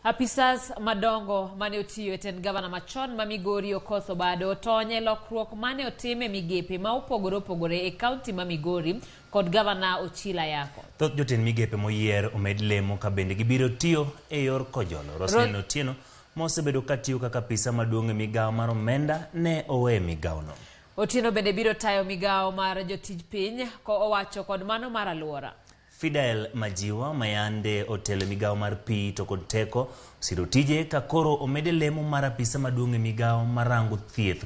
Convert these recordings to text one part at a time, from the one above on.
Apisas madongo mane otiyo eten gavana machon ma Migori Okoth Obado otonye lokruok mane otime migepe ma opogore e kaunti ma Migori kod gavana Ochila Yako. Thoth jotend migepe moyier omed lemo ka bende gibiro tiyo e yor kojolo. Roslyn Otieno mosebedo katiyo kaka apisa maduong' e migawo mar omenda ne owe migawono. Otieno bende biro tayo migawo mar jotij piny ko owacho kod mano mar alwora. Fidel Majiwa mayande otelo migawo mar pi to kod teko siro tije ka koro omede lemo mar apisa maduong' e migawo marango thieth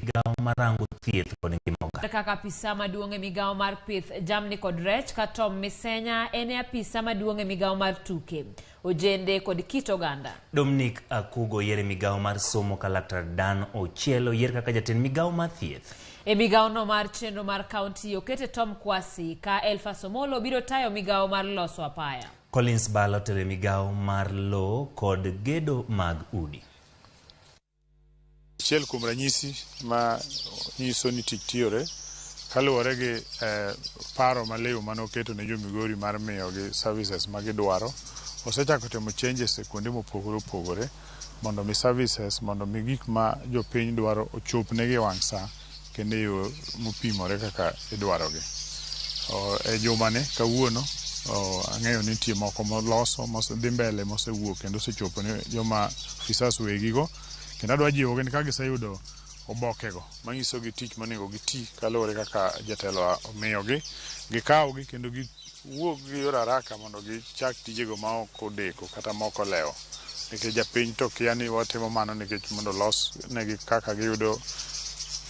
kod ngima oganda. Kaka apisa maduong' e migawo mar pith jamni kod rech ka Tom Misenya ene apisa maduong' e migawo mar tuke ojende kod kit oganda. Dominic Akugo yier e migawo mar somo ka Laktar Dan Ochielo yier kaka jatend migawo mar thieth. E migawo no mar chenro mar kaunti okete Tom Kwasi ka Elfa Somolo biro tayo migawo mar loso apaya. Collins Balo tele migawo mar lo kod gedo mag udi. Achiel kuom ranyisi ma nyiso ni tich tiyore kaluwore gi paro maliw mane oketo ne jo Migori mar miyo gi services ma gidwaro. Osechako timo changes e kuonde mopogore mondo mi services mondo mi gik ma jopiny dwaro ochopnegi wang' sa kendo yo mopimore kaka idwarogi. E jumane kawuono ang'eyo ni nitie moko moloso mosedhi mbele mosewuok kendo osechopo ne joma ofisas wegigo kendo adwa jiwogi ni ka giseyudo obokego manyisogi tich monego giti kaluwore kaka jatelo omiyogi gikawgi kendo giwuog gi yor haraka mondo gichak tijego ma ok odeko kata moko lewo nikech japiny to kia ni watimo mano nikech mondo los negi kaka giyudo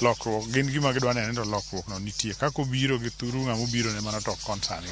lokruok. Gin gima gidwa neno ni lokruok no nitie. Kako biro gi thuru ng'amo biro ne mano to concern.